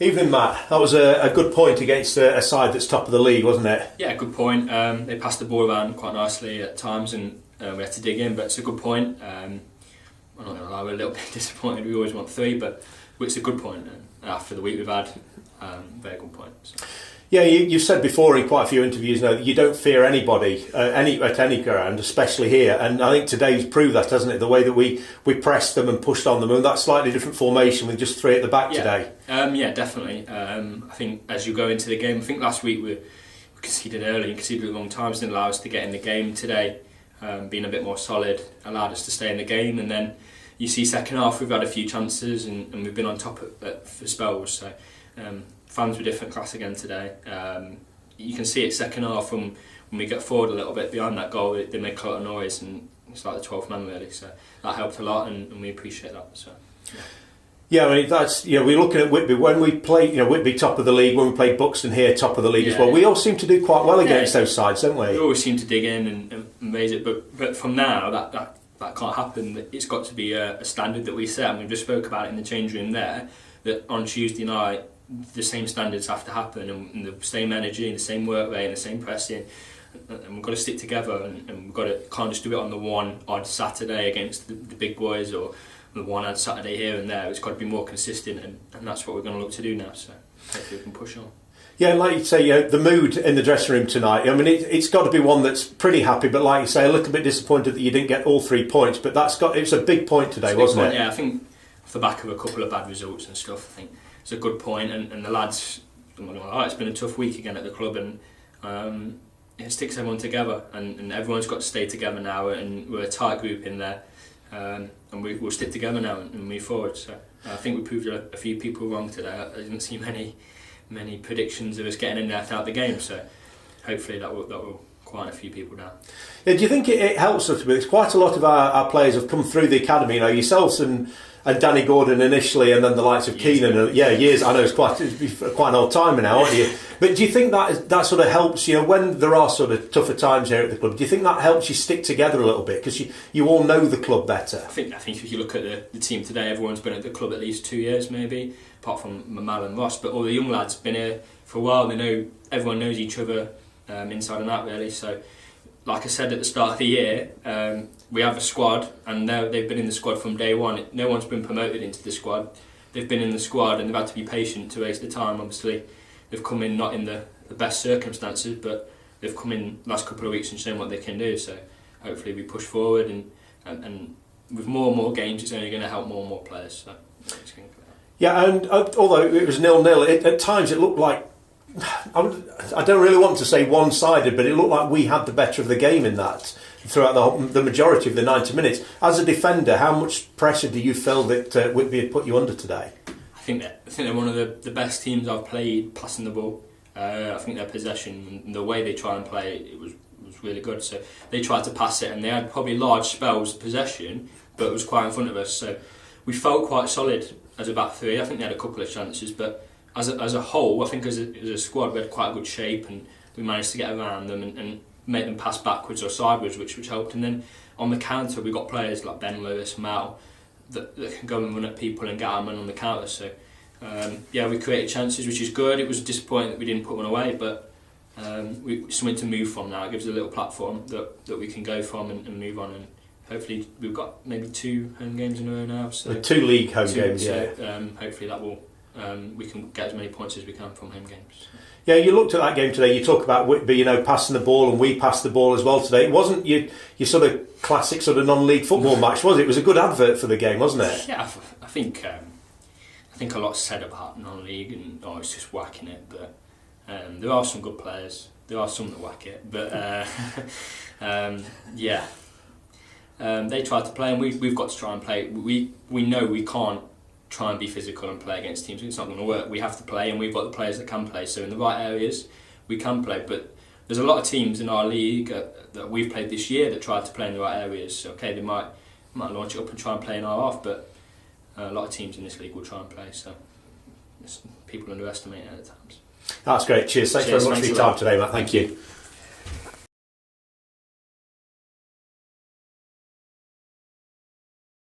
Evening, Matt. That was a good point against a side that's top of the league, wasn't it? Yeah, good point. They passed the ball around quite nicely at times, and we had to dig in, but it's a good point. I'm not going to lie, we're a little bit disappointed. We always want 3, but it's a good point. After the week we've had, very good point. So. Yeah, you've said before in quite a few interviews now that you don't fear anybody at any ground, especially here. And I think today's proved that, hasn't it? The way that we pressed them and pushed on them, and that slightly different formation with just 3 at the back today. Yeah, definitely. I think as you go into the game, I think last week we conceded early and conceded at long times, didn't allow us to get in the game. Today, being a bit more solid, allowed us to stay in the game. And then you see second half, we've had a few chances and we've been on top for spells. So. Fans were different class again today. You can see it second half when we get forward a little bit behind that goal, they make a lot of noise, and it's like the 12th man really. So that helped a lot, and we appreciate that. So yeah, I mean that's we're looking at Whitby when we played. Whitby top of the league, when we played Buxton here top of the league as well. We all seem to do quite well against those sides, don't we? We always seem to dig in and raise it, but from now that can't happen. It's got to be a standard that we set, and we just spoke about it in the change room there. That on Tuesday night, the same standards have to happen, and the same energy and the same work rate and the same pressing, and we've got to stick together, and can't just do it on the one odd Saturday against the big boys or the one odd Saturday here and there. It's got to be more consistent, and that's what we're going to look to do now, so hopefully we can push on. Yeah, like you say, the mood in the dressing room tonight, I mean it's got to be one that's pretty happy, but like you say, a little bit disappointed that you didn't get all 3 points, but it's a big point today, wasn't it? Yeah, I think off the back of a couple of bad results and stuff, I think it's a good point, and the lads, it's been a tough week again at the club, and it sticks everyone together, and everyone's got to stay together now, and we're a tight group in there, and we'll stick together now and move forward. So I think we proved a few people wrong today. I didn't see many predictions of us getting in there throughout the game, so hopefully that will quiet a few people down. Yeah, do you think it helps us a bit? It's quite a lot of our players have come through the academy, yourselves and Danny Gordon initially, and then the likes of Keenan. Years. I know it's quite an old timer now, aren't you? But do you think that sort of helps? When there are sort of tougher times here at the club, do you think that helps you stick together a little bit because you all know the club better? I think if you look at the team today, everyone's been at the club at least 2 years, maybe, apart from Mal and Ross. But all the young lads have been here for a while. Everyone knows each other inside and out, really. So, like I said at the start of the year, we have a squad, and they've been in the squad from day one. No one's been promoted into the squad. They've been in the squad, and they've had to be patient to waste the time. Obviously, they've come in not in the best circumstances, but they've come in the last couple of weeks and shown what they can do. So hopefully we push forward, and with more and more games, it's only going to help more and more players. So it's going to go. Yeah, and although it was 0-0, at times it looked like, I don't really want to say one-sided, but it looked like we had the better of the game in that throughout the majority of the 90 minutes. As a defender, how much pressure do you feel that Whitby had put you under today? I think they're one of the best teams I've played passing the ball. I think their possession and the way they try and play it was really good. So they tried to pass it, and they had probably large spells of possession, but it was quite in front of us. So we felt quite solid as a back three. I think they had a couple of chances, but as a whole, I think as a squad we had quite a good shape, and we managed to get around them and make them pass backwards or sideways, which helped. And then on the counter, we got players like Ben Lewis, Mal, that can go and run at people and get our man on the counter. So we created chances, which is good. It was disappointing that we didn't put one away, but something to move from now. It gives us a little platform that we can go from and move on. And hopefully we've got maybe 2 home games in a row now. So 2 league home games, yeah. So, hopefully that will we can get as many points as we can from home games. Yeah, you looked at that game today. You talk about Whitby, passing the ball, and we passed the ball as well today. It wasn't your sort of classic sort of non-league football match, was it? It was a good advert for the game, wasn't it? Yeah, I think a lot's said about non-league and it's just whacking it, but there are some good players. There are some that whack it, but they tried to play, and we've got to try and play. We know we can't try and be physical and play against teams. It's not going to work. We have to play, and we've got the players that can play. So in the right areas, we can play. But there's a lot of teams in our league that we've played this year that tried to play in the right areas. So, okay, they might launch it up and try and play in our half, but a lot of teams in this league will try and play. So people underestimate it at times. That's great. Cheers. Thanks very much for your time today, Matt. Thank you.